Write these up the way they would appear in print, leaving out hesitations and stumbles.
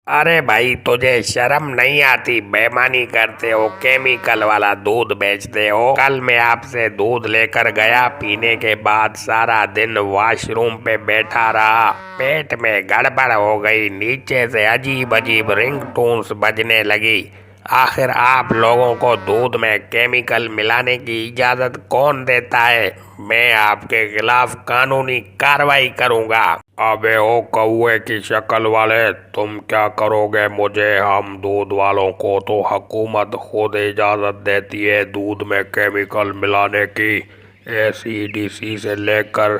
अरे भाई तुझे शर्म नहीं आती? बेईमानी करते हो, केमिकल वाला दूध बेचते हो। कल मैं आपसे दूध लेकर गया, पीने के बाद सारा दिन वॉशरूम पे बैठा रहा। पेट में गड़बड़ हो गई, नीचे से अजीब अजीब रिंगटोन्स बजने लगी। आखिर आप लोगों को दूध में केमिकल मिलाने की इजाजत कौन देता है? मैं आपके खिलाफ कानूनी कार्रवाई करूंगा। अबे ओ कौवे की शक्ल वाले, तुम क्या करोगे मुझे? हम दूध वालों को तो हुकूमत खुद इजाजत देती है दूध में केमिकल मिलाने की। एसीडीसी से लेकर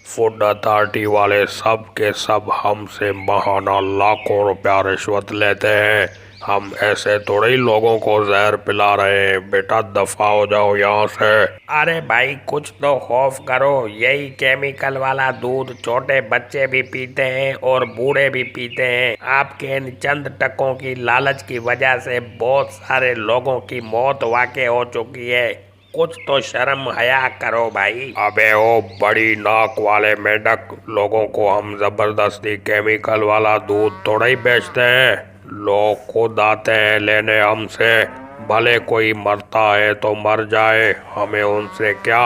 फूड अथॉरिटी वाले सब के सब हमसे महाना लाखों रुपया रिश्वत लेते हैं। हम ऐसे थोड़े ही लोगों को जहर पिला रहे हैं। बेटा दफा हो जाओ यहाँ से। अरे भाई कुछ तो खौफ करो, यही केमिकल वाला दूध छोटे बच्चे भी पीते हैं और बूढ़े भी पीते हैं। आपके इन चंद टकों की लालच की वजह से बहुत सारे लोगों की मौत वाक़ई हो चुकी है। कुछ तो शर्म हया करो भाई। अबे ओ बड़ी नाक वाले मेंढक, लोगों को हम जबरदस्ती केमिकल वाला दूध थोड़ा ही बेचते हैं। लोग खुद आते हैं लेने हमसे। भले कोई मरता है तो मर जाए, हमें उनसे क्या।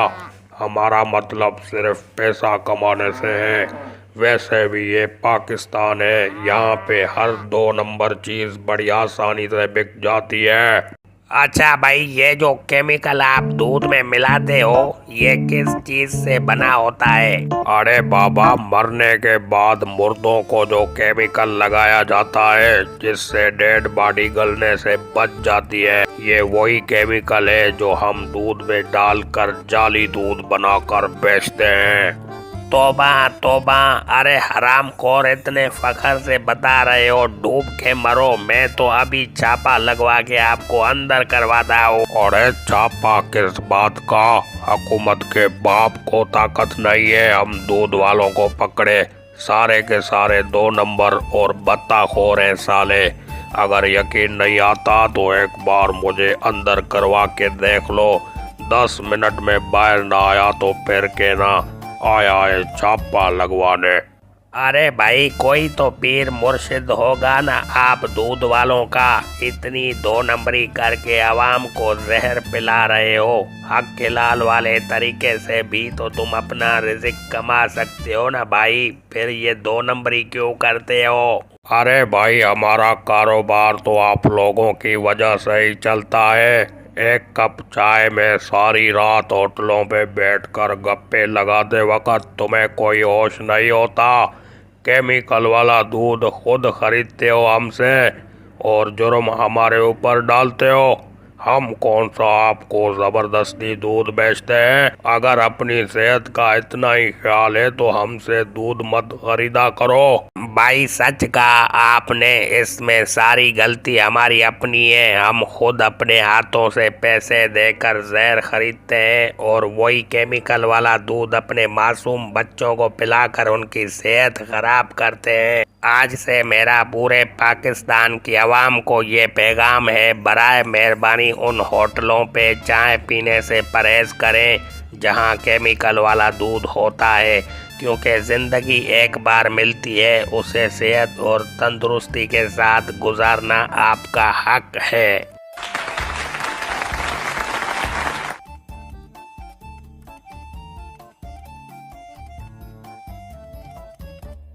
हमारा मतलब सिर्फ पैसा कमाने से है। वैसे भी ये पाकिस्तान है, यहाँ पे हर 2 नंबर चीज़ बड़ी आसानी से बिक जाती है। अच्छा भाई, ये जो केमिकल आप दूध में मिलाते हो, ये किस चीज से बना होता है? अरे बाबा, मरने के बाद मुर्दों को जो केमिकल लगाया जाता है जिससे डेड बॉडी गलने से बच जाती है, ये वही केमिकल है जो हम दूध में डालकर जाली दूध बनाकर बेचते हैं। तोबा तोबा, अरे हरामखोर, इतने फखर से बता रहे हो डूब के मरो। मैं तो अभी छापा लगवा के आपको अंदर करवाता हूँ। अरे छापा किस बात का? हुकूमत के बाप को ताकत नहीं है हम दूध वालों को पकड़े। सारे के सारे 2 नंबर और बत्ताखोर हैं साले। अगर यकीन नहीं आता तो एक बार मुझे अंदर करवा के देख लो। 10 मिनट में बाहर ना आया तो फिर कहना आया है छापा लगवाने। अरे भाई कोई तो पीर मुर्शिद होगा ना आप दूध वालों का। इतनी 2 नंबरी करके आवाम को जहर पिला रहे हो। हक के लाल वाले तरीके से भी तो तुम अपना रिज़्क कमा सकते हो ना भाई, फिर ये 2 नंबरी क्यों करते हो? अरे भाई, हमारा कारोबार तो आप लोगों की वजह से ही चलता है। एक कप चाय में सारी रात होटलों पे बैठकर गप्पे लगाते वक्त तुम्हें कोई होश नहीं होता। केमिकल वाला दूध खुद खरीदते हो हमसे और जुर्म हमारे ऊपर डालते हो। हम कौन सा आपको जबरदस्ती दूध बेचते हैं? अगर अपनी सेहत का इतना ही ख्याल है तो हमसे दूध मत खरीदा करो। भाई सच कहा आपने, इसमें सारी गलती हमारी अपनी है। हम खुद अपने हाथों से पैसे देकर जहर खरीदते हैं और वही केमिकल वाला दूध अपने मासूम बच्चों को पिलाकर उनकी सेहत खराब करते हैं। आज से मेरा पूरे पाकिस्तान की आवाम को ये पैगाम है, बराए मेहरबानी उन होटलों पे चाय पीने से परहेज करें जहां केमिकल वाला दूध होता है, क्योंकि ज़िंदगी एक बार मिलती है, उसे सेहत और तंदुरुस्ती के साथ गुजारना आपका हक है।